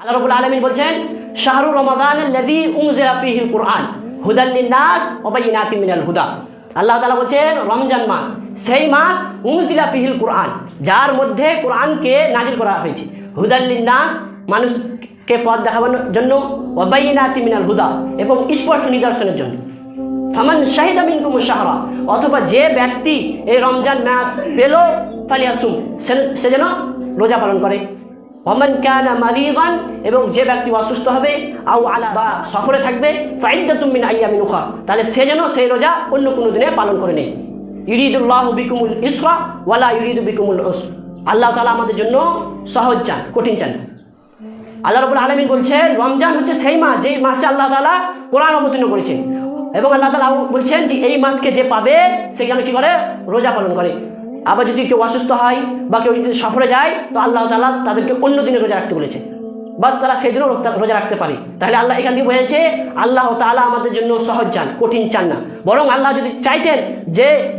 আল্লাহ রাব্বুল আলামিন বলছেন শাহরু রমাদানাল্লাযী উনজিলা ফীহিল কুরআন হুদাল লিন-নাস ওয়া বায়িনাতিন মিনাল হুদা। আল্লাহ তাআলা বলছেন রমজান মাস সেই মাস উনজিলা ফীহিল কুরআন, যার মধ্যে কোরআনকে নাজিল করা হয়েছে, হুদাল লিন-নাস মানুষকে পথ দেখানোর জন্য, ওয়া বায়িনাতিন মিনাল হুদা এবং স্পষ্ট নিদর্শনের জন্য। ফামান শাহিদা মিনকুমুশ শাহরা, অথবা যে ব্যক্তি এই রমজান মাস পেল ফালিয়াসুম, সে যেন রোজা পালন করে। ওমান কানা মারিদান, এবং যে ব্যক্তি অসুস্থ হবে, আও আলা বা সফরে থাকবে, ফাইদ্দাতুম মিন আইয়ামিন উখরা, তাহলে সে যেন সেই রোজা অন্য কোনো দিনে পালন করে নেয়। ইউরিদুল্লাহু বিকুমুল ইসরা ওয়ালা ইউরিদু বিকুমুল উসর, আল্লাহ তাআলা আমাদের জন্য সহজ চান, কঠিন চান। আল্লাহ রাব্বুল আলামিন বলছেন রমজান হচ্ছে সেই মাস যেই মাসে আল্লাহ তাআলা কোরআন অবতীর্ণ করেছেন, এবং আল্লাহ তাআলা বলছেন যে এই মাসকে যে পাবে সে যেন কি করে, রোজা পালন করে। আবার যদি কেউ অসুস্থ হয় বা কেউ যদি সফরে যায়, তো আল্লাহ তাআলা তাদেরকে অন্য দিনে রোজা রাখতে বলেছে, বা তারা সেই দিনও রোজা রাখতে পারে। তাহলে আল্লাহ এখান থেকে বলেছে আল্লাহ তাআলা আমাদের জন্য সহজ চান, কঠিন চান না। বরং আল্লাহ যদি চাইতেন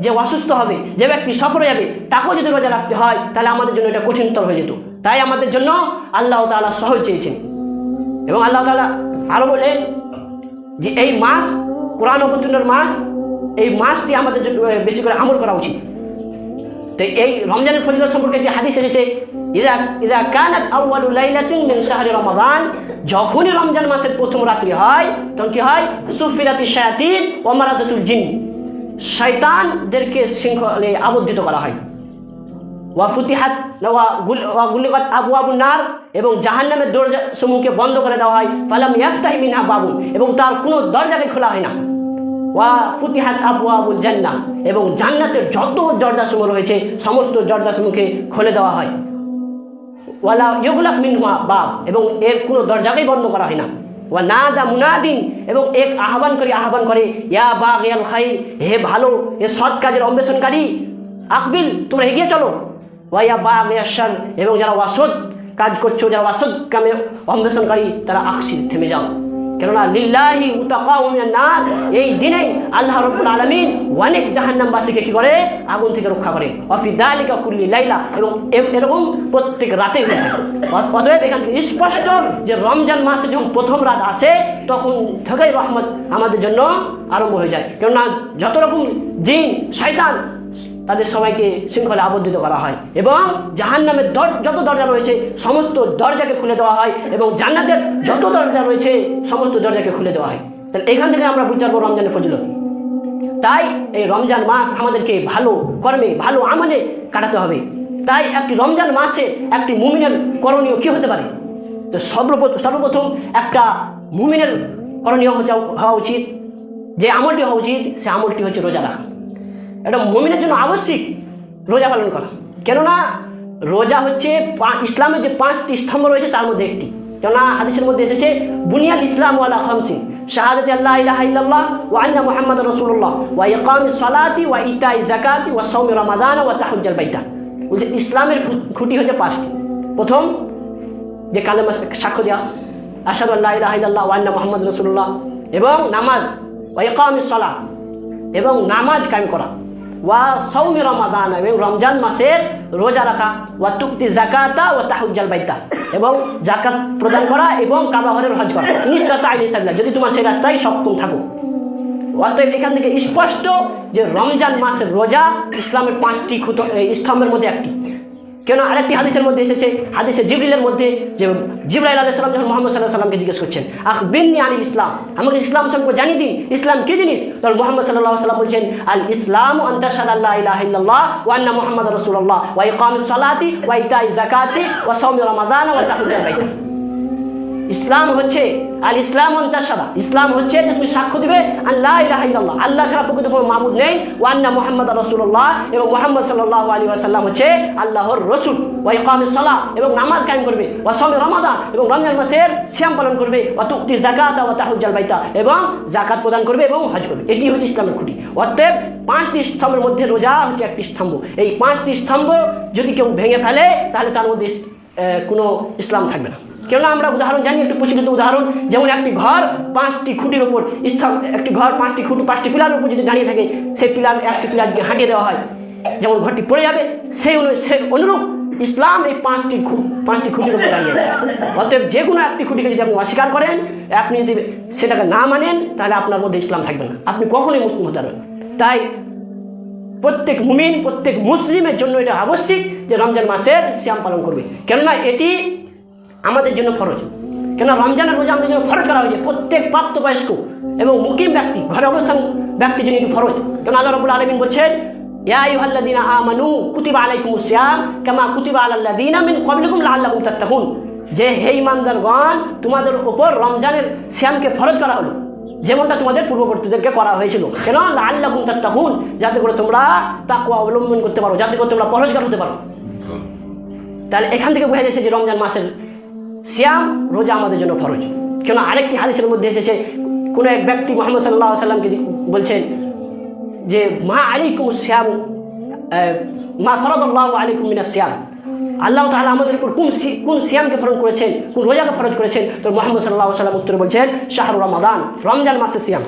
যে অসুস্থ হবে, যে ব্যক্তি সফরে যাবে, তাকেও যদি রোজা রাখতে হয়, তাহলে আমাদের জন্য এটা কঠিনতর হয়ে যেত। তাই আমাদের জন্য আল্লাহ তাআলা সহজ চেয়েছেন। এবং আল্লাহ তাআলা আরও বলেন যে এই মাস কোরআন অবতীর্ণের মাস, এই মাসটি আমাদের জন্য বেশি করে আমল করা উচিত। তো এই রমজানের ফজিলত সম্পর্কে একটি হাদিস এসেছে, ইযা কানাত আউয়ালু লাইলাতিন মিন শাহরি রমাদান, যখনই রমজান মাসের প্রথম রাত্রি হয়, তখন কি হয়, সুফিরাতিশ শায়াতিন ওয়া মারাদাতুল জিন, শয়তানদেরকে শৃঙ্খলে আবদ্ধ করা হয়। ওয়া ফুতিহাত ওয়া গুলিকাত আবওয়াবুন নার, এবং জাহান্নামের দরজা সমূহকে বন্ধ করে দেওয়া হয়। ফালাম ইয়াফতাহি মিনহা বাবুন, এবং তার কোনো দরজাকে খোলা হয় না। ওয়া ফুতিহাত আবওয়াবুল জান্নাহ, এবং জান্নাতের যত দরজাসমূহ রয়েছে সমস্ত দরজাসমূহকে খুলে দেওয়া হয়। ওয়ালা ইউগলাক মিনহা বাব, এবং এর কোনো দরজাকেই বন্ধ করা হয় না। ওয়া নাদা মুনাদিন, এবং এক আহ্বান করে, ইয়া বাগিয়াল খাইর, হে ভালো, হে সৎ কাজের অন্বেষণকারী, আকবিল, তোমরা এগিয়ে চলো। ওয়া ইয়া বাগিয়াশ শার, এবং যারা অসৎ কাজ করছো, যারা অসৎ কামে অন্বেষণকারী, তারা আকসির, থেমে যাও। কেননা লিল্লাহি উতাকাউ মিনান নার, এই দিনেই আল্লাহ রাব্বুল আলামিন অনেক জাহান্নামবাসীকে কি করে, আগুন থেকে রক্ষা করে। ওয়াফি যালিকা কুল্লি লাইলা, এবং এরকম প্রত্যেক রাতে হয়। অতএব এখান থেকে স্পষ্ট যে রমজান মাসে যখন প্রথম রাত আসে, তখন থেকেই রহমত আমাদের জন্য আরম্ভ হয়ে যায়। কেননা যত রকম জিন শয়তান, তাদের সবাইকে শৃঙ্খলে আবদ্ধ করা হয়, এবং জাহান্নামের যত দরজা রয়েছে সমস্ত দরজাকে খুলে দেওয়া হয়, এবং জান্নাতের যত দরজা রয়েছে সমস্ত দরজাকে খুলে দেওয়া হয়। তাহলে এখান থেকে আমরা বুঝতে পারবো রমজানের ফজিলত। তাই এই রমজান মাস আমাদেরকে ভালো কর্মে, ভালো আমলে কাটাতে হবে। তাই একটি রমজান মাসে একটি মুমিনের করণীয় কী হতে পারে? তো সর্বপ্রথম একটা মুমিনের করণীয় হওয়া উচিত, যে আমলটি হওয়া উচিত, সে আমলটি হচ্ছে রোজা রাখা। এটা মুমিনের জন্য আবশ্যিক রোজা পালন করা। কেননা রোজা হচ্ছে ইসলামের যে 5টি স্তম্ভ রয়েছে তার মধ্যে একটি। কেননা হাদিসের মধ্যে এসেছে বুনিয়াল ইসলাম আলা খামসিন, শাহাদাতি আল্লা ইলাহা ইল্লাল্লাহ ওয়া আন্না মুহাম্মাদুর রাসূলুল্লাহ ওয়া ইকামিস সালাতি ওয়া ইতাইজ যাকাতি ওয়া সাওমি রমাদান ওয়া তাহাজ্জুল বাইতা। বলছে ইসলামের খুঁটি হচ্ছে 5টি। প্রথম যে কালেমা সাক্ষ্য দেওয়া, আশহাদু আল্লা ইলাহা ইল্লাল্লাহ ওয়া আন্না মুহাম্মাদুর রাসূলুল্লাহ, এবং নামাজ, ওয়া ইকামিস সালাত, এবং নামাজ কায়েম করা, ওয়া সাওমি রমাদান, এবং রমজান মাসের রোজা রাখা, ওয়া তুকতি যাকাতা ওয়া তাহাজ্জুল বাইতা, এবং যাকাত প্রদান করা এবং কাবা ঘরের হজ করা। নিস্তাতা ইনশাআল্লাহ, যদি তোমার সেই রাস্তায় সক্ষম থাকো। অতএব এখান থেকে স্পষ্ট যে রমজান মাসের রোজা ইসলামের 5টি স্তম্ভের মধ্যে একটি। কেন আরেকটি হাদিসের মধ্যে এসেছে, হাদিসে জিবরিলের মধ্যে, যে জিবরাইল আলাইহিস সালাম যখন মুহাম্মদ সাল্লাল্লাহু আলাইহি ওয়াসাল্লামকে জিজ্ঞেস করছেন, আখবিরনি আনিল ইসলাম, আমাকে ইসলাম সম্পর্কে জানিয়ে দিন, ইসলাম কি জিনিস? তখন মুহাম্মদ সাল্লাল্লাহু আলাইহি ওয়াসাল্লাম বলছেন, আল ইসলামু আন তাশহাদু আল্লা ইলাহা ইল্লাল্লাহ ওয়া আন্না মুহাম্মাদুর রাসূলুল্লাহ ওয়া ইকামিস সালাতি ওয়া ইতাইজ যাকাতি ওয়া সাওমি রমাদান ওয়া তাহাজ্জুল বাইতা। ইসলাম হচ্ছে আল ইসলাম আন তাশহাদা, ইসলাম হচ্ছে যে তুমি সাক্ষ্য দিবে আল্লা ইলাহা ইল্লাল্লাহ, আল্লাহ ছাড়া প্রকৃত কোনো মাবুদ নেই, ওয়া আন্না মুহাম্মাদুর রাসূলুল্লাহ, এবং মুহাম্মদ সাল্লাল্লাহু আলাইহি ওয়াসাল্লাম হচ্ছে আল্লাহর রাসূল, ওয়া ইকামিস সালাত, এবং নামাজ কায়েম করবে, ওয়া সাওমি রমাদান, এবং রমজান মাসের সিয়াম পালন করবে, ওয়া তুকতি যাকাতা ওয়া তাহাজ্জুল বাইতা, এবং যাকাত প্রদান করবে এবং হজ করবে। এটি হচ্ছে ইসলামের খুঁটি। অতএব 5টি স্তম্ভের মধ্যে রোজা হচ্ছে একটি স্তম্ভ। এই 5টি স্তম্ভ যদি কেউ ভেঙে ফেলে, তাহলে তার মধ্যে কোনো ইসলাম থাকবে না। কেননা আমরা উদাহরণ জানি, একটু প্রচলিত উদাহরণ, যেমন একটি ঘর 5টি খুঁটির উপর, একটি ঘর 5টি খুঁটি 5টি পিলারের উপর যদি দাঁড়িয়ে থাকে, সেই পিলার একটি পিলার যদি হাঁটিয়ে দেওয়া হয়, যেমন ঘরটি পড়ে যাবে, সেই অনুরূপ ইসলাম এই পাঁচটি খুঁটির উপর দাঁড়িয়ে আছে। অতএব যে কোনো একটি খুঁটিকে যদি আপনি অস্বীকার করেন, আপনি যদি সেটাকে না মানেন, তাহলে আপনার মধ্যে ইসলাম থাকবে না, আপনি কখনোই মুসলিম হতে পারবেন। তাই প্রত্যেক মুমিন, প্রত্যেক মুসলিমের জন্য এটা আবশ্যিক যে রমজান মাসের সিয়াম পালন করবে, কেননা এটি আমাদের জন্য ফরজ। কেননা রমজানের রোজা আমাদের জন্য ফরজ করা হয়েছে, প্রত্যেক প্রাপ্তবয়স্ক এবং মুকিম ব্যক্তি, ঘরে অবস্থান ব্যক্তির জন্য এটি ফরজ। কেন আল্লাহ রাব্বুল আলামিন বলছেন, ইয়া আইয়ুহাল্লাযীনা আমানু কুতিবা আলাইকুমুস সিয়াম কামা কুতিবা আলাল্লাযীনা মিন ক্বাবলিকুম লাআল্লাকুম তাত্তাকুন, যে হে ঈমানদারগণ, তোমাদের উপর রমজানের সিয়ামকে ফরজ করা হলো যেমনটা তোমাদের পূর্ববর্তীদেরকে করা হয়েছিল। কেন? লাআল্লাকুম তাত্তাকুন, যাতে করে তোমরা তাকওয়া অবলম্বন করতে পারো, যাতে করে তোমরা পরহেজগার হতে পারো। তাহলে এখান থেকে বোঝা যাচ্ছে যে রমজান মাসের সিয়াম রোজা আমাদের জন্য ফরজ। কেন? আরেকটি হাদিসের মধ্যে এসেছে, কোনো এক ব্যক্তি মুহাম্মদ সাল্লাল্লাহু আলাইহি ওয়াসাল্লামকে বলছেন যে মা আলাইকুমুস সিয়াম মা ফারাদাল্লাহু আলাইকুম মিনাস সিয়াম, আল্লাহ তাআলা আমাদের উপর কোন সিয়ামকে ফরজ করেছেন, কোন রোজাকে ফরজ করেছেন? তো মুহাম্মদ সাল্লাল্লাহু আলাইহি ওয়াসাল্লাম উত্তরে বলছেন শাহরু রমাদান, রমজান মাসের সিয়াম।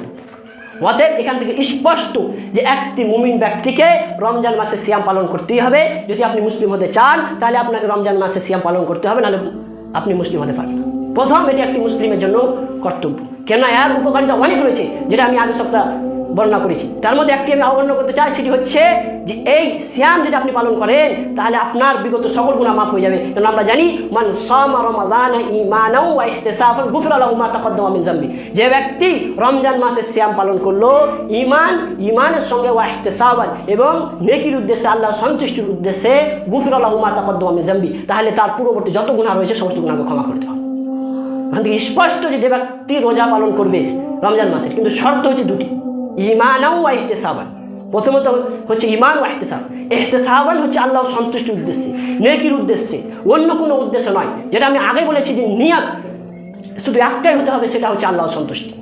অতএব এখান থেকে স্পষ্ট যে একটি মুমিন ব্যক্তিকে রমজান মাসে সিয়াম পালন করতেই হবে। যদি আপনি মুসলিম হতে চান, তাহলে আপনাকে রমজান মাসে সিয়াম পালন করতে হবে, নাহলে আপনি মুসলিম হতে পারবেন না। প্রথম এটি একটি মুসলিমের জন্য কর্তব্য, কেন এর উপকারিতা অনেক রয়েছে, যেটা আমি আগের সপ্তাহ বর্ণনা করেছি। তার মধ্যে একটি আমি অবর্ণনা করতে চাই, সেটি হচ্ছে যে এই সিয়াম যদি আপনি পালন করেন, তাহলে আপনার বিগত সকল গুনাহ মাফ হয়ে যাবে। কারণ আমরা জানি মান সামা রমাদানা ঈমানাও ওয়া ইহতিসাবান গুফিরা লাহু মা তাকাদ্দামা মিন যামবি, যে ব্যক্তি রমজান মাসে সিয়াম পালন করলো ঈমানের সঙ্গে ওয়া ইহতিসাবান, এবং নেকির উদ্দেশ্যে, আল্লাহর সন্তুষ্টির উদ্দেশ্যে, গুফিরা লাহু মা তাকাদ্দামা মিন যামবি, তাহলে তার পূর্ববর্তী যত গুনাহ রয়েছে সমস্ত গুনাহকে ক্ষমা করে দেওয়া। এখান থেকে স্পষ্ট যে ব্যক্তি রোজা পালন করবে রমজান মাসে, কিন্তু শর্ত হচ্ছে দুটি, ঈমানাও ওয়া ইহতিসাবান। প্রথমত হচ্ছে ঈমান ওয়া ইহতিসাব। ইহতিসাবান হচ্ছে আল্লাহর সন্তুষ্টির উদ্দেশ্যে, নেকির উদ্দেশ্যে, অন্য কোনো উদ্দেশ্য নয়। যেটা আমি আগে বলেছি যে নিয়ত শুধু একটাই হতে হবে, সেটা হচ্ছে আল্লাহর সন্তুষ্টি।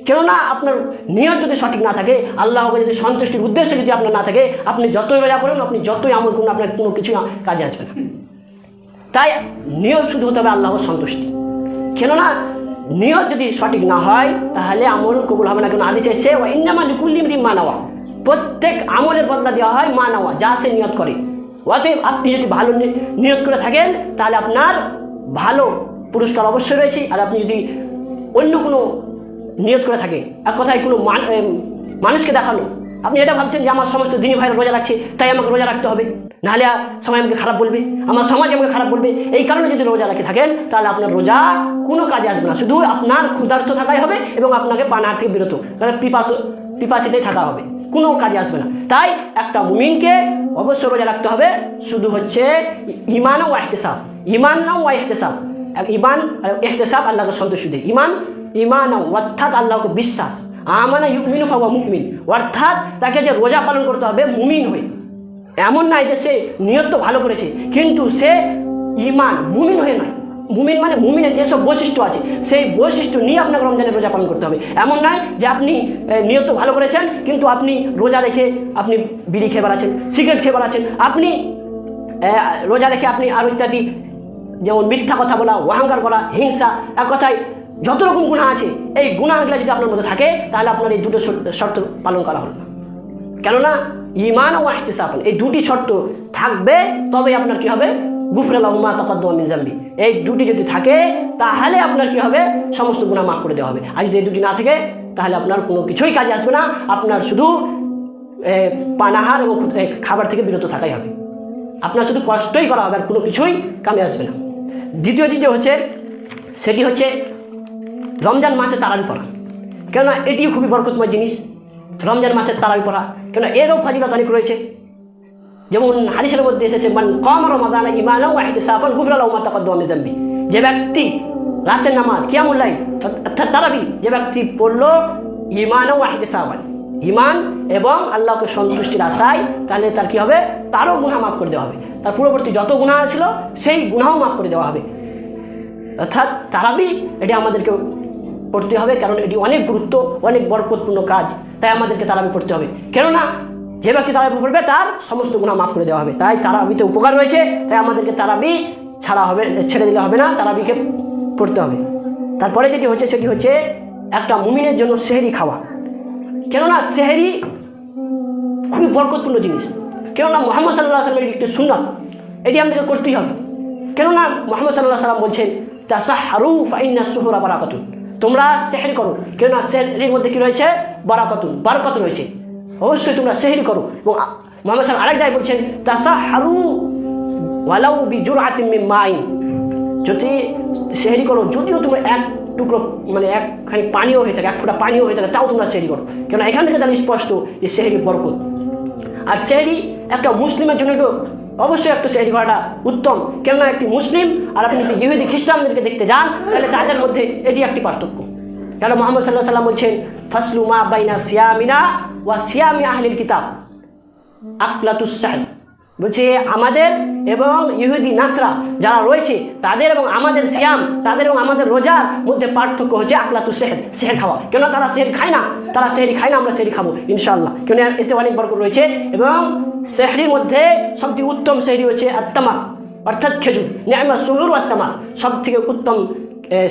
কেননা আপনার নিয়ত যদি সঠিক না থাকে, আল্লাহকে যদি সন্তুষ্টির উদ্দেশ্য যদি আপনার না থাকে, আপনি যতই রোজা করেন, আপনি যতই আমল করুন, আপনার কোনো কিছু কাজে আসবে না। তাই নিয়ত শুধু হতে হবে আল্লাহর সন্তুষ্টি। কেননা নিয়ত যদি সঠিক না হয়, তাহলে আমল কবুল হবে না। কেন হাদিসে এসেছে ওয়া ইন্নামা লিকুল্লি ইমরিইন মা নাওয়া, প্রত্যেক আমলের বদলা দেওয়া হয় মা নাওয়া, যা সে নিয়ত করে। অতএব আপনি যদি ভালো নিয়ত করে থাকেন, তাহলে আপনার ভালো পুরস্কার অবশ্যই রয়েছে। আর আপনি যদি অন্য কোনো নিয়ত করে থাকেন, এক কথায় কোনো মানুষকে দেখানো, আপনি এটা ভাবছেন যে আমার সমস্ত দিনী ভাইরা রোজা রাখছে, তাই আমাকে রোজা রাখতে হবে, নাহলে সবাই আমাকে খারাপ বলবে, আমার সমাজ আমাকে খারাপ বলবে, এই কারণে যদি রোজা রাখে থাকেন, তাহলে আপনার রোজা কোনো কাজে আসবে না। শুধু আপনার ক্ষুধার্ত থাকাই হবে এবং আপনাকে পানাহার থেকে বিরত, কারণ পিপাসিতেই থাকা হবে, কোনো কাজে আসবে না। তাই একটা মুমিনকে অবশ্যই রোজা রাখতে হবে, শুধু হচ্ছে ঈমান ও ইহতিসাব, ঈমান ও ইহতিসাব। ঈমান আর ইহতিসাব আল্লাহকে সন্তুষ্টি দেয়। ঈমান অর্থাৎ আল্লাহকে বিশ্বাস, আমানা ইউমিনু ফাহুয়া মুমিন, অর্থাৎ তাকে যে রোজা পালন করতে হবে মুমিন হয়ে। এমন নয় যে সে নিয়ত তো ভালো করেছে, কিন্তু সে ঈমান মুমিন হয়ে নয়। মুমিন মানে মুমিনের যেসব বৈশিষ্ট্য আছে, সেই বৈশিষ্ট্য নিয়ে আপনাকে রমজানের রোজা পালন করতে হবে। এমন নয় যে আপনি নিয়ত ভালো করেছেন, কিন্তু আপনি রোজা রেখে আপনি বিড়ি খেয়ে বেড়াচ্ছেন, সিগারেট খেয়ে বেড়াচ্ছেন, আপনি রোজা রেখে আপনি আরও ইত্যাদি, যেমন মিথ্যা কথা বলা, অহংকার করা, হিংসা, এক কথায় যত রকম গুনাহ আছে, এই গুনাহগুলো যদি আপনার মধ্যে থাকে, তাহলে আপনার এই দুটো শর্ত পালন করা হলো না। কেননা ঈমান ও ইহতিসাব, এই দুটি শর্ত থাকবে, তবে আপনার কি হবে? গুফরা লাহু মা তাকাদ্দামা মিন যামবি। এই দুটি যদি থাকে, তাহলে আপনার কি হবে? সমস্ত গুনাহ মাফ করে দেওয়া হবে। আর যদি এই দুটি না থাকে, তাহলে আপনার কোনো কিছুই কাজে আসবে না, আপনার শুধু পানাহার এবং খাবার থেকে বিরত থাকাই হবে, আপনার শুধু কষ্টই করা হবে, আর কোনো কিছুই কামে আসবে না। দ্বিতীয় যেটি হচ্ছে, সেটি হচ্ছে রমজান মাসে তারাবি পড়া। কেননা এটিও খুবই বরকতময় জিনিস, রমজান মাসের তারাবি পড়া। কেন এরও ফাজিলত অনেক রয়েছে। যেমন হাদিসের মধ্যে এসেছে মান কামা রমাদানা ঈমানাও ওয়া ইহতিসাবান গুফিরা লাহু মা তাকাদ্দামা মিন যামবি, যে ব্যক্তি রাতের নামাজ কিয়ামুল লাইল অর্থাৎ তারাবি যে ব্যক্তি পড়লো ঈমানাও ওয়া ইহতিসাবান, ঈমান এবং আল্লাহকে সন্তুষ্টির আশায়, তাহলে তার কি হবে? তারও গুনাহ মাফ করে দেওয়া হবে, তার পূর্ববর্তী যত গুনাহ ছিল সেই গুনাহও মাফ করে দেওয়া হবে। অর্থাৎ তারাবি এটি আমাদেরকে পড়তে হবে, কারণ এটি অনেক গুরুত্ব, অনেক বরকতপূর্ণ কাজ, তাই আমাদেরকে তারাবি পড়তে হবে। কেননা যে ব্যক্তি তারাবি পড়বে, তার সমস্ত গুনাহ মাফ করে দেওয়া হবে। তাই তারাবিতে উপকার রয়েছে, তাই আমাদেরকে তারাবি ছেড়ে দিলে হবে না, তারাবিকে পড়তে হবে। তারপরে যেটি হচ্ছে, সেটি হচ্ছে একটা মুমিনের জন্য সেহরি খাওয়া। কেননা সেহরি খুবই বরকতপূর্ণ জিনিস। কেননা মুহাম্মদ সাল্লাল্লাহু আলাইহি ওয়াসাল্লামের একটি সুন্নাত, এটি আমাদেরকে করতেই হবে। কেননা মুহাম্মদ সাল্লাল্লাহু আলাইহি ওয়াসাল্লাম বলছেন তাসাহহারু ফাইন্না সুহুরা বারাকাতুন, তোমরা সেহরি করো, কেননা সেহরির মধ্যে কি রয়েছে? বারাকাত রয়েছে। অবশ্যই তোমরা সেহরি করো। এবং মুহাম্মদ সাল্লাল্লাহু আরেক জায়গায় বলছেন তাসাহহারু ওয়ালাউ বিজুরআতিন মিন মাইন, যদি সেহরি করো যদিও তোমরা এক টুকরো মানে একখানি পানিও হয়ে থাকে, এক ফোঁটা পানিও হয়ে থাকে, তাও তোমরা সেহরি করো। কেননা এখান থেকে জানি স্পষ্ট যে সেহরির বরকত। আর সেহরি একটা মুসলিমের জন্য একটু অবশ্যই একটু সেহরি করাটা উত্তম। কেননা একটি মুসলিম আর আপনি যদি ইহুদি খ্রিস্টানদেরকে দেখতে যান তাহলে তাদের মধ্যে এটি একটি পার্থক্য। কেন মুহাম্মদ সাল্লাল্লাহু আলাইহি ওয়াসাল্লাম বলছেন ফাসলু মা বাইনা সিয়ামিনা ওয়া সিয়ামি আহলিল কিতাব আকলাতুস সাহর, বলছে আমাদের এবং ইহুদি নাসরা যারা রয়েছে তাদের এবং আমাদের সিয়াম, তাদের এবং আমাদের রোজার মধ্যে পার্থক্য হচ্ছে আকলাতুস সাহর, সেহর খাওয়া। কেন তারা সেহর খায় না, আমরা সেহরি খাবো ইনশাআল্লাহ, কেন এতে অনেক বরকত রয়েছে। এবং সেহরির মধ্যে সবথেকে উত্তম সেহরি হচ্ছে আত্তামার, অর্থাৎ খেজুর। নি'মা সুহুর আত্তামার, সব থেকে উত্তম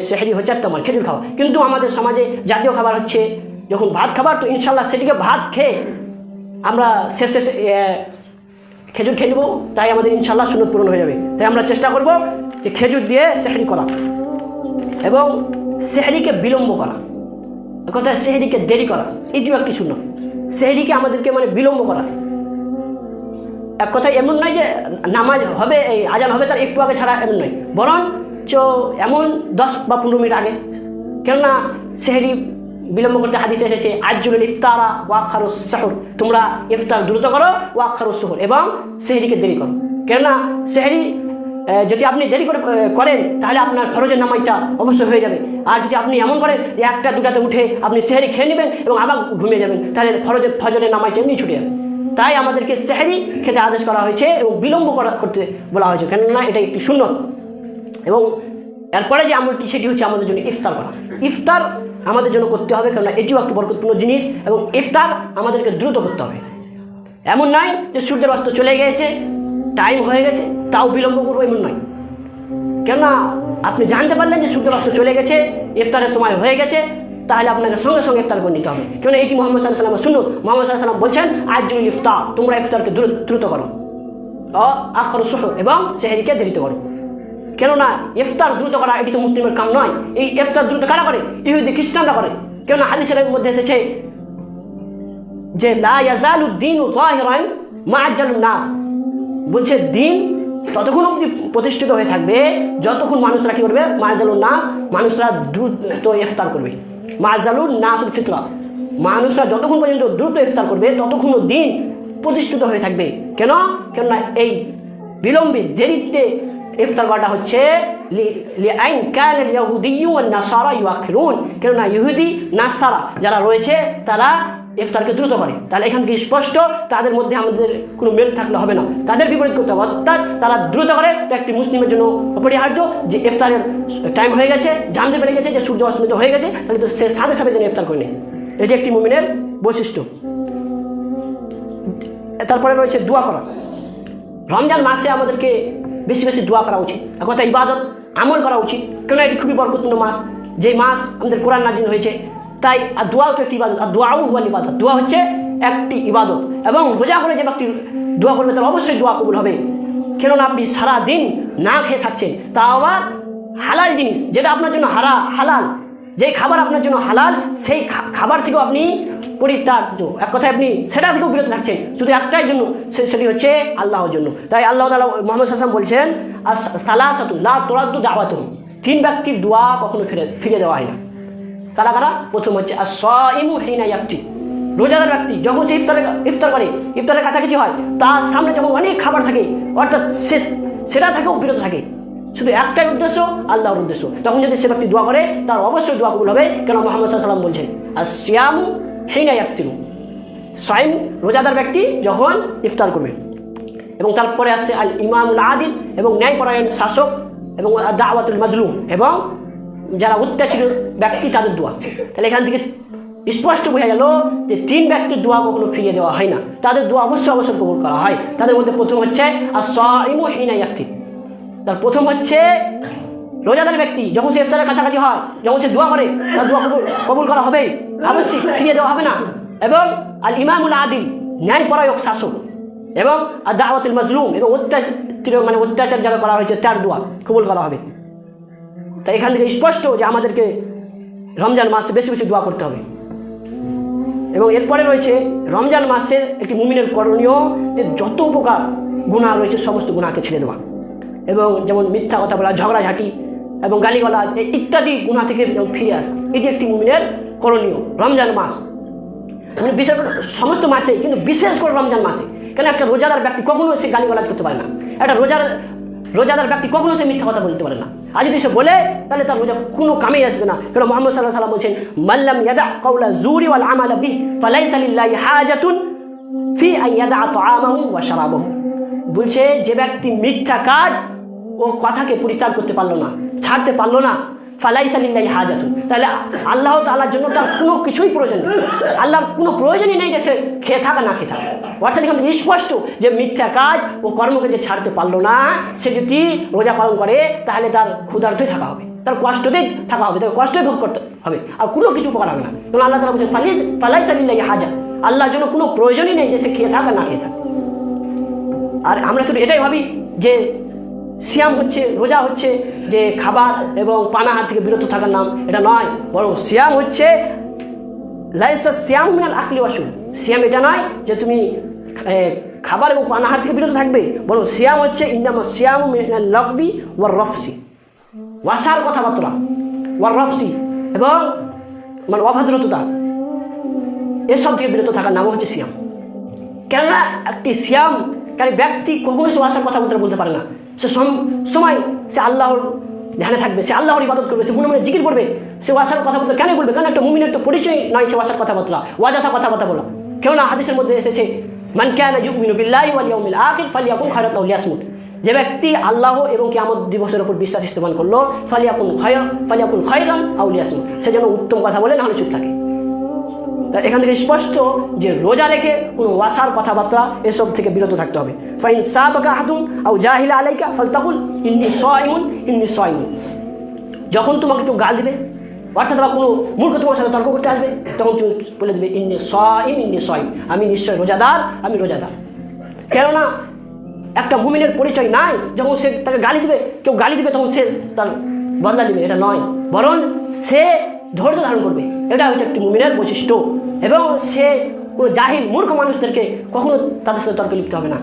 সেহরি হচ্ছে আত্তামার, খেজুর খাওয়া। কিন্তু আমাদের সমাজে জাতীয় খাবার হচ্ছে যখন ভাত খাবার, তো ইনশাআল্লাহ সেটিকে ভাত খেয়ে আমরা শেষে খেজুর খেয়ে নেবো, তাই আমাদের ইনশাআল্লাহ সুন্নত পূরণ হয়ে যাবে। তাই আমরা চেষ্টা করব যে খেজুর দিয়ে সেহরি করা এবং সেহরিকে বিলম্ব করা, কথা সেহরিকে দেরি করা, এটিও একটি সুন্নত। সেহরিকে আমাদেরকে মানে বিলম্ব করা, এক কথা এমন নয় যে নামাজ হবে এই আজান হবে তার একটু আগে ছাড়া, এমন নয়, বরঞ্চ এমন 10 বা 15 মিনিট আগে। কেননা সেহরি বিলম্ব করতে হাদিসে এসেছে আজ্জুলুল ইফতারা ওয়া আখারুস সাহুর, তোমরা ইফতার দ্রুত করো ওয়া আখারুস সুহুর, এবং সেহরিকে দেরি করো। কেননা সেহরি যদি আপনি দেরি করেন তাহলে আপনার ফরজের নামাজটা অবশ্যই হয়ে যাবে। আর যদি আপনি এমন করেন যে 1টা 2টাতে উঠে আপনি সেহরি খেয়ে নেবেন এবং আবার ঘুমিয়ে যাবেন, তাহলে ফজরের নামাজটা এমনি ছুটে যাবে। তাই আমাদেরকে সেহরি খেতে আদেশ করা হয়েছে এবং বিলম্ব করতে বলা হয়েছে, কেননা এটা একটি সুন্নত। এবং এরপরে যে আমলটি সেটি হচ্ছে আমাদের জন্য ইফতার করা। ইফতার আমাদের জন্য করতে হবে, কেননা এটিও একটি বরকতপূর্ণ জিনিস এবং ইফতার আমাদেরকে দ্রুত করতে হবে। এমন নয় যে সূর্যের অস্ত চলে গিয়েছে, টাইম হয়ে গেছে, তাও বিলম্ব করবো, এমন নয়। কেননা আপনি জানতে পারলেন যে সূর্যের অস্ত চলে গেছে, ইফতারের সময় হয়ে গেছে, তাহলে আপনাকে সঙ্গে সঙ্গে ইফতার করে নিতে হবে। কেননা এটি মুহাম্মদ সাল্লাল্লাহু আলাইহি ওয়াসাল্লামের সুন্নাত। মুহাম্মদ সাল্লাল্লাহু আলাইহি ওয়াসাল্লাম বলছেন আজ্জুল ইফতার, তোমরা ইফতারকে দ্রুত করো ও আখারুস সুহুর, এবং সেহরিকে দেরিতে করো। কেননা ইফতার দ্রুত করা এটি তো মুসলিমের কাম নয়। এই ইফতার দ্রুত কারা করে? ইহুদি খ্রিস্টানরা করে। কেননা হাদিসের মধ্যে এসেছে যে লা ইয়াজালুদ দীনু যাহিরান মা আজ্জালুন নাস, বলছে দিন ততক্ষণ অবধি প্রতিষ্ঠিত হয়ে থাকবে যতক্ষণ মানুষরা কি করবে? মা আজ্জালুন নাস, মানুষরা দ্রুত ইফতার করবে। মা আজ্জালুন নাসুল ফিতরা, মানুষরা যতক্ষণ পর্যন্ত দ্রুত ইফতার করবে ততক্ষণ দিন প্রতিষ্ঠিত হয়ে থাকবে। কেননা এই বিলম্বে দেরিতে ইফতার করাটা হচ্ছে লিআইন কানা ইয়াহুদিয়্যু ওয়ান নাসারা ইউআখিরুন, কেননা ইহুদি নাসারা যারা রয়েছে তারা ইফতারকে দ্রুত করে। তাহলে এখান থেকে স্পষ্ট তাদের মধ্যে আমাদের কোনো মেল থাকলে হবে না, তাদের বিপরীত করতে হবে। অর্থাৎ তারা দ্রুত করে, তো একটি মুসলিমের জন্য অপরিহার্য যে ইফতারের টাইম হয়ে গেছে, জানতে পেরে গেছে যে সূর্য অস্তমিত হয়ে গেছে, তাহলে তো সে সাথে সাথে যেন ইফতার করে নেয়। এটি একটি মুমিনের বৈশিষ্ট্য। তারপরে রয়েছে দোয়া করা। রমজান মাসে আমাদেরকে বেশি বেশি দোয়া করা উচিত, এক কথা ইবাদত আমল করা উচিত। কেন এটি খুবই বরকতপূর্ণ মাস, যে মাস আমাদের কোরআন নাজিল হয়েছে। তাই আর দোয়াও তো একটি ইবাদত, আর দোয়াও হুয়াল ইবাদত, দোয়া হচ্ছে একটি ইবাদত। এবং রোজা করে যে ব্যক্তি দোয়া করবে তার অবশ্যই দোয়া কবুল হবে। কেননা আপনি সারা দিন না খেয়ে থাকছেন, তা আবার হালাল জিনিস, যেটা আপনার জন্য হালাল, যে খাবার আপনার জন্য হালাল, সেই খাবার থেকেও আপনি পরিত্যাজ্য, এক কথায় আপনি সেটা থেকেও বিরত থাকছেন, শুধু একটাই জন্য, সেটি হচ্ছে আল্লাহর জন্য। তাই আল্লাহ তাআলা মুহাম্মদ সাল্লাল্লাহু আলাইহি ওয়াসাল্লাম বলছেন সালাসাতুন লা তুরাদ্দু দাওয়াতুহুম, 3 ব্যক্তির দোয়া কখনো ফিরে দেওয়া হয় না। কারা কারা? প্রথম হচ্ছে আস-সাইমু হিনা ইয়াফতির, রোজাদার ব্যক্তি যখন সে ইফতার করে, ইফতারের কাছাকাছি হয়, তার সামনে যখন অনেক খাবার থাকে, অর্থাৎ সেটা থেকেও বিরত থাকে, শুধু একটাই উদ্দেশ্য, আল্লাহর উদ্দেশ্য, তখন যদি সে ব্যক্তি দোয়া করে তার অবশ্যই দোয়া কবুল হবে। কেন মুহাম্মদ সাল্লাল্লাহু আলাইহি ওয়াসাল্লাম বলছেন আস-সিয়ামু হিনা ইয়াফতিরু, সাইম রোজাদার ব্যক্তি যখন ইফতার করবে। এবং তারপরে আসছে আল ইমামুল আদিল, এবং ন্যায়পরায়ণ শাসক, এবং দাওয়াতুল মাজলুম, এবং যারা অত্যাচারিত ব্যক্তি তাদের দোয়া। তাহলে এখান থেকে স্পষ্ট বোঝা গেল যে 3 ব্যক্তির দোয়া কখনো ফিরিয়ে দেওয়া হয় না, তাদের দোয়া অবশ্যই কবুল করা হয়। তাদের মধ্যে প্রথম হচ্ছে আস-সাইমু হিনা ইয়াফতির, তার প্রথম হচ্ছে রোজাদার ব্যক্তি যখন সে ইফতারের কাছাকাছি হয়, যখন সে দোয়া করে তার দোয়া কবুল করা হবে, অবশ্যই ফিরিয়ে দেওয়া হবে না। এবং আল ইমামুল আদিল, ন্যায়পরায়ক শাসক, এবং দাওয়াতুল মাজলুম, এবং অত্যাচার যারা করা হয়েছে তার দোয়া কবুল করা হবে। তাই এখান থেকে স্পষ্ট যে আমাদেরকে রমজান মাসে বেশি বেশি দোয়া করতে হবে। এবং এরপরে রয়েছে রমজান মাসের একটি মুমিনের করণীয় যে যত প্রকার গুনাহ রয়েছে সমস্ত গুনাহকে ছেড়ে দেওয়া, এবং যেমন মিথ্যা কথা বলা, ঝগড়াঝাঁটি এবং গালিগালাজ ইত্যাদি গুনাহ থেকে ফিরে আসা, এটি একটি মুমিনের করণীয় রমজান মাস। মানে বিশেষ করে সমস্ত মাসে, কিন্তু বিশেষ করে রমজান মাসে। কেন একটা রোজাদার ব্যক্তি কখনো সে গালিগালাজ করতে পারে না, একটা রোজাদার ব্যক্তি কখনো সে মিথ্যা কথা বলতে পারে না। আর যদি সে বলে তাহলে তার রোজা কোনো কামেই আসবে না। কারণ মুহাম্মদ সাল্লাল্লাহু আলাইহি ওয়াসাল্লাম বলছেন, মাল্লাম ইয়াদা কাওলা জুরি ওয়াল আমালা বিহি ফালাইসা লিল্লাহি হাজাতুন ফি আন ইয়াদা তাআমাহু ওয়া শারাবাহু। বলছে যে ব্যক্তি মিথ্যা কাজ ও কথাকে পরিত্যাগ করতে পারলো না, ছাড়তে পারলো না, ফালাইসা লিল্লাহি হাজাতুন, তাহলে আল্লাহ তাআলার জন্য তার কোনো কিছুই প্রয়োজন নেই। আল্লাহর কোনো প্রয়োজনই নেই যে সে খেয়ে থাকা না খেয়ে থাকা। অর্থাৎ এখানে স্পষ্ট যে মিথ্যা কাজ ও কর্মকে যে ছাড়তে পারলো না, সে যদি রোজা পালন করে তাহলে তার ক্ষুধার্তই থাকা হবে, তার কষ্টতেই থাকা হবে, তাকে কষ্টই ভোগ করতে হবে, আর কোনো কিছু উপকার হবে না। কারণ আল্লাহ তাআলা বলছেন ফালাইসা লিল্লাহি হাজা, আল্লাহর জন্য কোনো প্রয়োজনই নেই যে সে খেয়ে থাকা না খেয়ে থাকা। আর আমরা শুধু এটাই ভাবি যে সিয়াম হচ্ছে, রোজা হচ্ছে যে খাবার এবং পানাহার থেকে বিরত থাকার নাম, এটা নয়। বরং সিয়াম হচ্ছে লাইসা সিয়াম মিনাল আকলি ওয়া শুরব, সিয়াম এটা নয় যে তুমি খাবার এবং পানাহার থেকে বিরত থাকবে, বরং সিয়াম হচ্ছে ইন্নামা সিয়াম মিনাল লাগবি ওয়ার রফসি, ওয়াসার কথাবার্তা, ওয়ার রফসি এবং মানে অভদ্রতা, এসব থেকে বিরত থাকার নাম হচ্ছে সিয়াম। কেননা একটি সিয়ামকারী ব্যক্তি কখনোই সে ওয়াসার কথাবার্তা বলতে পারে না। সে সময় সে আল্লাহর ধ্যানে থাকবে, সে আল্লাহর ইবাদত করবে, সে মনে মনে জিকির করবে। সে ওয়াসার কথাবার্তা কেন বলবে? কারণ একটা মুমিনের তো পরিচয় নয় সে ওয়াসার কথাবার্তা, ওয়াজাথা কথাবার্তা বলা। কেননা হাদিসের মধ্যে এসেছে, মান কানা ইউমিনু বিল্লাহি ওয়াল ইয়াউমিল আখির ফালিয়াকুন খায়রান আও লিয়াসমুত, যে ব্যক্তি আল্লাহ এবং কিয়ামত দিবসের উপর বিশ্বাস স্থাপন করলো, ফালিয়াকুন খায়রান আও লিয়াসমুত, সে যেন উত্তম কথা বলে, না হলে চুপ থাকে। তা এখান থেকে স্পষ্ট যে রোজা রেখে কোনো ওয়াসার কথাবার্তা এসব থেকে বিরত থাকতে হবে। ফাইন সাবাকা আহাদুন আও জাহিলা আলাইকা ফালতাকুল ইন্নী সাইমুন ইন্নী সাইমুন, যখন তোমাকে কেউ গাল দিবে, অর্থাৎ বা কোনো মূর্খ তোমার সাথে তর্ক করতে আসবে, তখন তুমি বলে দেবে ইন্নী সাইম, আমি নিশ্চয় রোজাদার, আমি রোজাদার। কেননা একটা মুমিনের পরিচয় নাই যখন সে তাকে গালি দিবে, কেউ গালি দিবে তখন সে তার বদলা দিবে, এটা নয়। বরং সে ধৈর্য ধারণ করবে, এটা হচ্ছে একটি মুমিনের বৈশিষ্ট্য। এবং সে কোনো জাহিল মূর্খ মানুষদেরকে কখনো তাদের সাথে তর্কে লিপ্ত হবে না।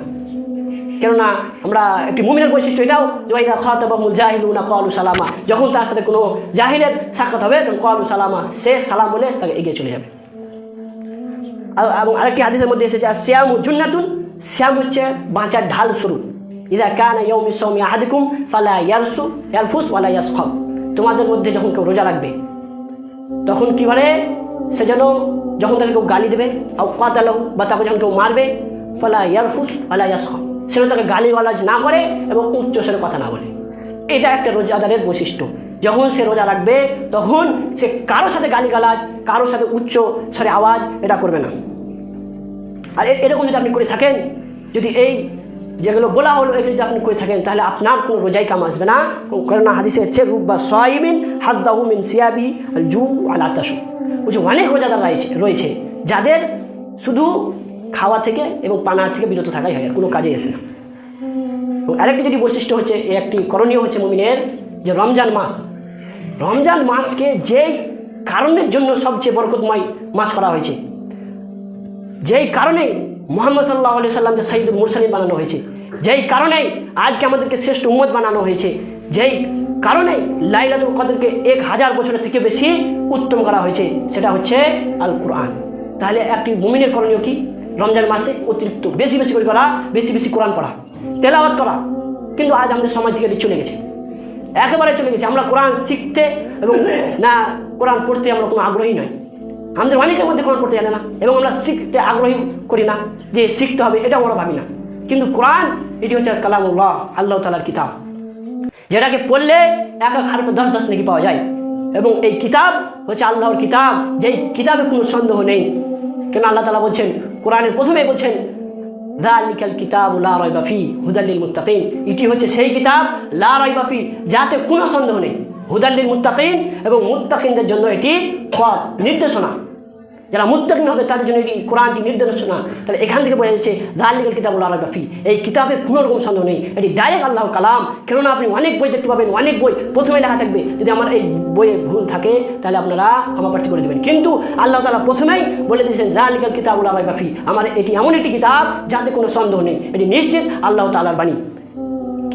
কেননা আমরা একটি মুমিনের বৈশিষ্ট্য এটাও, ওয়াইদা খাতাবাহুমুল জাহিলুনা ক্বালু সালামা, যখন তার সাথে কোনো জাহিলের সাক্ষাৎ হবে তখন ক্বালু সালামা, সে সালাম বলে তাকে এগিয়ে চলে যাবে। এবং আরেকটি হাদিসের মধ্যে এসেছে সিয়ামু জুন্নাতুন, সিয়াম হচ্ছে বাঁচার ঢাল স্বরূপ। ইযা কানা ইয়াউমু সাওমি আহাদিকুম ফালা ইয়ারফুস ওয়ালা ইয়াসখাব, তোমাদের মধ্যে যখন কেউ রোজা রাখবে তখন কি বলে, সে যেন যখন তাকে কেউ গালি দেবে, আও কাতালাহু, বা তাকে যখন কেউ মারবে, ফালা ইয়ারফুস ওয়ালা ইয়াসখাব, সে তাকে গালিগালাজ না করে এবং উচ্চস্বরে কথা না বলে। এটা একটা রোজাদারের বৈশিষ্ট্য। যখন সে রোজা রাখবে তখন সে কারোর সাথে গালিগালাজ, কারোর সাথে উচ্চ স্বরে আওয়াজ এটা করবে না। আর এরকম যদি আপনি করে থাকেন, যদি এই যেগুলো বলা হলো এগুলো যদি আপনি করে থাকেন, তাহলে আপনার কোনো রোজাই কাম আসবে না। কারণ হাদিসে হচ্ছে রুব্বা সাইমিন হাদ্দাহু মিন সিয়াবি আল জু আল আতাশু, বুঝছে অনেক রোজাদার রয়েছে যাদের শুধু খাওয়া থেকে এবং পানার থেকে বিরত থাকাই হয়, আর কোনো কাজে এসে না। এবং আরেকটি যেটি বৈশিষ্ট্য হচ্ছে, একটি করণীয় হচ্ছে মুমিনের, যে রমজান মাসকে যেই কারণের জন্য সবচেয়ে বরকতময় মাস করা হয়েছে, যেই কারণে মুহাম্মদ সাল্লাল্লাহু আলাইহি সাল্লামকে সাইয়্যিদুল মুরসালিন বানানো হয়েছে, যেই কারণে আজকে আমাদেরকে শ্রেষ্ঠ উম্মত বানানো হয়েছে, যেই কারণে লাইলাতুল কদরকে 1000 বছরের থেকে বেশি উত্তম করা হয়েছে, সেটা হচ্ছে আল কোরআন। তাহলে একটি মুমিনের করণীয় কি? রমজান মাসে অতিরিক্ত বেশি বেশি করে করা, বেশি বেশি কোরআন পড়া, তেলাওয়াত করা। কিন্তু আজ আমাদের সময় থেকে চলে গেছে, একেবারে চলে গেছে। আমরা কোরআন শিখতে এবং না কোরআন পড়তে আমরা কোনো আগ্রহী নয়। আমাদের অনেকের মধ্যে কোরআন পড়তে জানে না, এবং আমরা শিখতে আগ্রহী করি না যে শিখতে হবে, এটাও আমরা ভাবি না। কিন্তু কোরআন এটি হচ্ছে কালামুল্লাহ, আল্লাহ তাআলার কিতাব, যেটাকে পড়লে 1 হারফে 10 নেকি পাওয়া যায়। এবং এই কিতাব হচ্ছে আল্লাহর কিতাব, যেই কিতাবে কোনো সন্দেহ নেই। কেন আল্লাহ তাআলা বলছেন, কোরআনের প্রথমেই বলছেন, যালিকাল কিতাবু লা রাইবা ফিহি হুদাল লিল মুত্তাকিন, এটি হচ্ছে সেই কিতাব লা রাইবা ফিহি, যাতে কোনো সন্দেহ নেই, হুদাল লিল মুত্তাকিন, এবং মুত্তাকিনদের জন্য এটি পথ নির্দেশনা। যারা মুত্তাকিন হবে তাদের জন্য এই কোরআনটি নির্দেশনা। তাহলে এখান থেকে বোঝা যাচ্ছে যালিকাল কিতাবুল লা রাইবা ফিহ, এই কিতাবে কোনো রকম সন্দেহ নেই, এটি ডাইরেক্ট আল্লাহর কালাম। কেননা আপনি অনেক বই দেখতে পাবেন, অনেক বই প্রথমে লেখা থাকবে, যদি আমার এই বইয়ে ভুল থাকে তাহলে আপনারা ক্ষমা প্রার্থী করে দেবেন, কিন্তু আল্লাহ তাআলা প্রথমেই বলে দিয়েছেন যালিকাল কিতাবুল লা রাইবা ফিহ, আমার এটি এমন একটি কিতাব যাতে কোনো সন্দেহ নেই, এটি নিশ্চিত আল্লাহ তাআলার বাণী।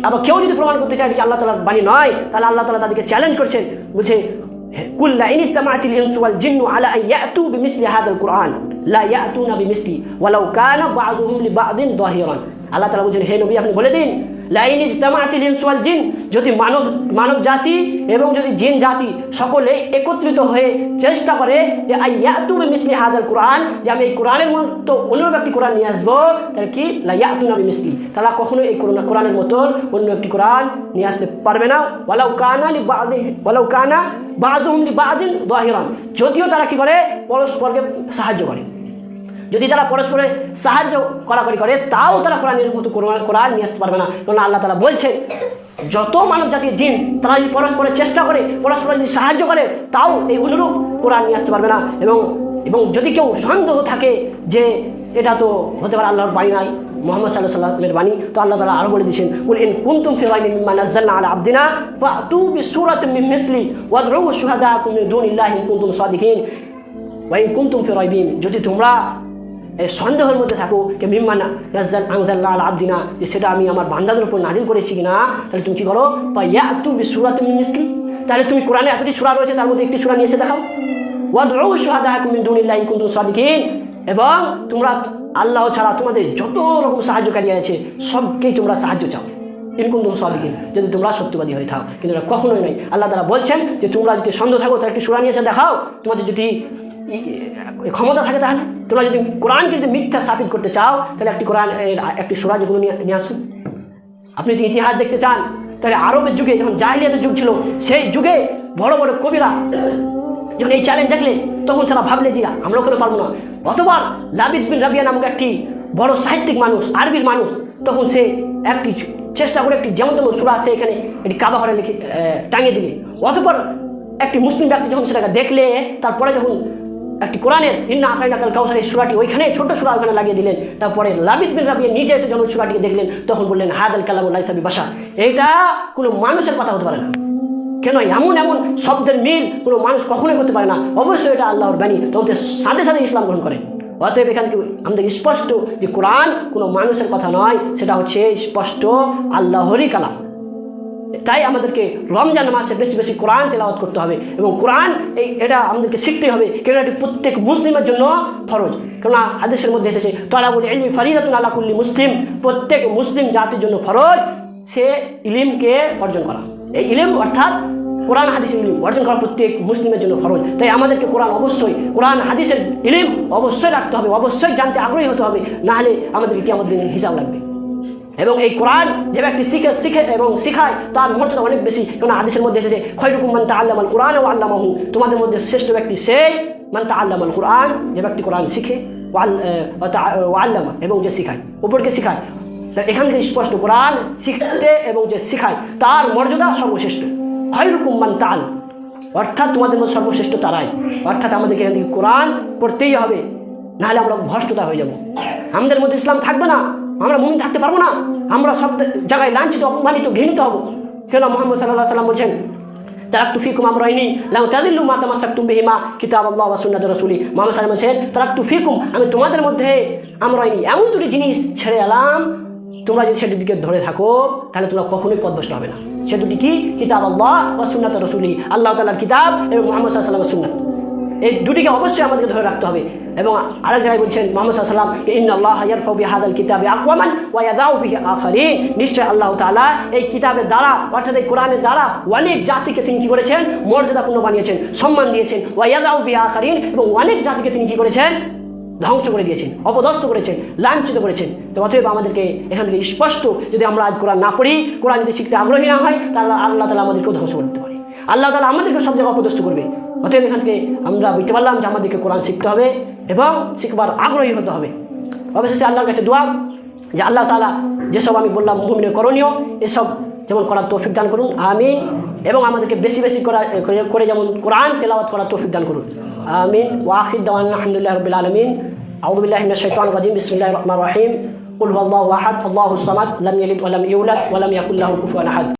আবার কেউ যদি প্রমাণ করতে চায় যে আল্লাহ তাআলার বাণী নয়, তাহলে আল্লাহ তাআলা তাদেরকে চ্যালেঞ্জ করছেন, বলছে কুল লা ইন ইসতামাআতিল ইনসু ওয়াল জিন্নু আলা আন ইয়াতু বিমিসলি হাযাল কুরআন লা ইয়াতুনা বিমিসলি ওয়ালাউ কানা বা'দুহুম লিবা'দিন যাহিরান। আল্লাহ তাআলা বলেন, হে নবী আপনি বলে দিন, লা ইন ইসতামাআতিল ইনসু ওয়াল জিন, যদি মানব জাতি এবং যদি জিন জাতি সকলে একত্রিত হয়ে চেষ্টা করে যে আইয়াতু বিমিসলি হাযাল কুরআন, যে আমি এই কোরআনের মতো অন্য একটি কোরআন নিয়ে আসবো, তাহলে কি লা ইয়াতুনা বিমিসলি, তারা কখনো এই কোরআনের মতো অন্য একটি কোরআন নিয়ে আসতে পারবে না। ওয়ালাউ কানা বা'যুহুম লিবা'দিন যাহিরান, যদিও তারা কি করে পরস্পরকে সাহায্য করে, যদি তারা পরস্পরের সাহায্য করাকরি করে তাও তারা কোরআনের মতো কোরআন নিয়ে আসতে পারবে না। কারণ আল্লাহ তাআলা বলছেন যত মানব জাতির জিন তারা যদি পরস্পরের চেষ্টা করে, পরস্পর যদি সাহায্য করে, তাও এই অনুরূপ কোরআন নিয়ে আসতে পারবে না। এবং যদি কেউ সন্দেহ থাকে যে এটা তো হতে পারে আল্লাহর বাণী নাই, মুহাম্মদ সাল্লাল্লাহু আলাইহি ওয়াসাল্লামের বাণী, তো আল্লাহ তাআলা আরো বলে দিয়েছেন, কুল ইন কুনতুম ফি রাইবিন মিম্মা নাযালনা আলা আবদিনা ফাতু বিসূরাতিন মিন মিসলি ওয়াদউ শুহাদাকুম মিন দুনিল্লাহি ইন কুনতুম সাদিকিন ওয়া ইন কুনতুম ফি রাইবিন, যদি তোমরা এই সন্দেহের মধ্যে থাকো যে মিম্মা আনজালনা আলা আবদিনা, যে সেটা আমি আমার বান্দাদের উপর নাজিল করেছি কিনা, তাহলে তুমি কি করো, ফায়াতু বিসূরাতিন মিন মিসলি, তাহলে তুমি কোরআনে এতটি সূরা রয়েছে তার মধ্যে একটি সূরা নিয়ে এসে দেখাও, ওয়াদউ শুহাদাকুম মিন দুনিল্লাহি ইন কুনতুম সাদিকিন, এবং তোমরা আল্লাহ ছাড়া তোমাদের যত রকম সাহায্যকারী আছে সবকেই তোমরা সাহায্য চাও, ইন কুনতুম সাদিকিন, যদি তোমরা সত্যবাদী হয়ে থাকো। কিন্তু এটা কখনোই নয়। আল্লাহ তাআলা বলছেন যে তোমরা যদি সন্দেহ থাকো তাহলে একটি সূরা নিয়ে এসে দেখাও, তোমাদের যদি ক্ষমতা থাকে, তাহলে তোমরা যদি কোরআনকে যদি মিথ্যা সাবিত করতে চাও তাহলে একটি সূরা যেগুলো নিয়ে আসুন। আপনি যদি ইতিহাস দেখতে চান তাহলে আরবের যুগে যখন জাহিলিয়াতের যুগ ছিল, সেই যুগে বড় বড় কবিরা যখন এই চ্যালেঞ্জ দেখলে তখন তারা ভাবলে যে আমরাও কেন পারবো না। অথবা লাবিদ বিন রাবিয়া নামক একটি বড় সাহিত্যিক মানুষ, আরবির মানুষ, তখন সে একটি চেষ্টা করে একটি যেমন তেমন সূরা আছে এখানে এটি কাবা ঘরে লিখে টাঙিয়ে দিলে, অথবা একটি মুসলিম ব্যক্তি যখন সেটাকে দেখলে তারপরে যখন একটি কোরআনের ইন্না আতাইনাকাল কাউসার এই সূরাটি ওইখানে ছোট সূরা ওখানে লাগিয়ে দিলেন, তারপরে লাবিদ বিন রাবিয়া নিজে এসে যখন সূরাটিকে দেখলেন তখন বললেন হাদাল কালামু লাইসা বিবাশার, এইটা কোনো মানুষের কথা হতে পারে না। কেন এমন শব্দের মিল কোনো মানুষ কখনোই করতে পারে না, অবশ্যই এটা আল্লাহর বাণী। তখন সাথে সাথে ইসলাম গ্রহণ করেন। অতএব এখান থেকে আমাদের স্পষ্ট যে কোরআন কোনো মানুষের কথা নয়, সেটা হচ্ছে স্পষ্ট আল্লাহরই কালাম। তাই আমাদেরকে রমজান মাসে বেশি বেশি কোরআন তেলাওয়াত করতে হবে এবং কোরআন এটা আমাদেরকে শিখতে হবে, কেন এটি প্রত্যেক মুসলিমের জন্য ফরজ। কেননা হাদিসের মধ্যে এসেছে তালাবুল ইলমি ফারিদাতুন আলা কুল্লি মুসলিম, প্রত্যেক মুসলিম জাতির জন্য ফরজ সে ইলমকে অর্জন করা। এই ইলম অর্থাৎ কোরআন হাদিসের ইলম অর্জন করা প্রত্যেক মুসলিমের জন্য ফরজ। তাই আমাদেরকে কোরআন হাদিসের ইলম অবশ্যই রাখতে হবে, অবশ্যই জানতে আগ্রহী হতে হবে, না হলে আমাদেরকে কিয়ামত দিনে হিসাব লাগবে। এবং এই কোরআন যে ব্যক্তি শিখে এবং শিখায় তার মর্যাদা অনেক বেশি। কারণ হাদিসের মধ্যে এসেছে খায়রুকুম মান তাআল্লামাল কুরআন ওয়া আল্লামাহু, তোমাদের মধ্যে শ্রেষ্ঠ ব্যক্তি সেই মান তাআল্লামাল কুরআন, যে ব্যক্তি কোরআন শিখে ওয়া আল্লামা এবং যে শিখায়, উপরকে শিখায়। এখান থেকে স্পষ্ট কোরআন শিখতে এবং যে শিখায় তার মর্যাদা সর্বশ্রেষ্ঠ। খায়রুকুম মান তাআল, অর্থাৎ তোমাদের মধ্যে সর্বশ্রেষ্ঠ তারাই। অর্থাৎ আমাদেরকে এখান থেকে কোরআন পড়তেই হবে, নাহলে আমরা ভ্রষ্টতা হয়ে যাব, আমাদের মধ্যে ইসলাম থাকবে না, আমরা মুমিন থাকতে পারবো না, আমরা সব জায়গায় লাঞ্ছিত, অপমানিত, ঘৃণিত হব। কেন মুহাম্মদ সাল্লাল্লাহু আলাইহি ওয়াসাল্লাম বলছেন তারাকতু ফিকুম আমরাইনি লাউ তাদিল্লু মা তামাসসাকতুম বিহিমা কিতাবাল্লাহ ওয়া সুন্নাত রাসূলি। মুহাম্মদ সাল্লাল্লাহু আলাইহি ওয়াসাল্লাম বলেন তারাকতু ফিকুম, আমি তোমাদের মধ্যে আমরাইনি এমন দুটি জিনিস ছেড়ে এলাম, তোমরা যদি সেটির দিকে ধরে থাকো তাহলে তোমরা কখনোই পথভ্রষ্ট হবে না। সে দুটি কি? কিতাবাল্লাহ ওয়া সুন্নাত রাসূলি, আল্লাহ তাআলার কিতাব এবং মুহাম্মদ সাল্লাল্লাহু আলাইহি ওয়াসাল্লামের সুন্নাত। এই দুটিকে অবশ্যই আমাদেরকে ধরে রাখতে হবে। এবং আরেক জায়গায় বলছেন মুহাম্মদ সাল্লাল্লাহু আলাইহি ওয়াসাল্লাম ইন্নাল্লাহা ইয়ারফাউ বিহাদাল কিতাবি আকওয়ামান ওয়া ইয়াদাউ বিহি আখারিন, নিশ্চয় আল্লাহ তাআলা এই কিতাবের দ্বারা অর্থাৎ এই কোরআনের দ্বারা অনেক জাতিকে তিনি কি করেছেন? মর্যাদাপূর্ণ বানিয়েছেন, সম্মান দিয়েছেন। ওয়া ইয়াদাউ বিহি আখারিন, এবং অনেক জাতিকে তিনি কি করেছেন? ধ্বংস করে দিয়েছেন, অপদস্থ করেছেন, লাঞ্ছিত করেছেন। তো অতএব আমাদেরকে এখান থেকে স্পষ্ট, যদি আমরা আজ কোরআন না পড়ি, কোরআন যদি শিখতে আগ্রহী না হয়, তাহলে আল্লাহ তাআলা আমাদেরকেও ধ্বংস করতে পারে, আল্লাহ তাআলা আমাদেরকে সব জায়গায় অপদস্থ করবে। অতএব এখান থেকে আমরা বুঝতে পারলাম যে আমাদেরকে কোরআন শিখতে হবে এবং শিখবার আগ্রহী হতে হবে। অবশেষে আল্লাহর কাছে দোয়া যে আল্লাহ তাআলা যেসব আমি বললাম মুমিনের করণীয়, এসব যেমন করার তৌফিক দান করুন, আমিন। এবং আমাদেরকে বেশি বেশি করে যেমন কোরআন তেলাওয়াত করার তৌফিক দান করুন, আমিন। ওয়া আখির দাওয়ানা আলহামদুলিল্লাহি রাব্বিল আলামিন। আউযু বিল্লাহি মিনাশ শাইতানির রাজিম। বিসমিল্লাহির রহমানির রহিম। কুল হুয়াল্লাহু আহাদ, আল্লাহুস সামাদ, লাম ইয়ালিদ ওয়া লাম ইউলাদ ওয়া লাম ইয়াকুল লাহু কুফুয়ান আহাদ।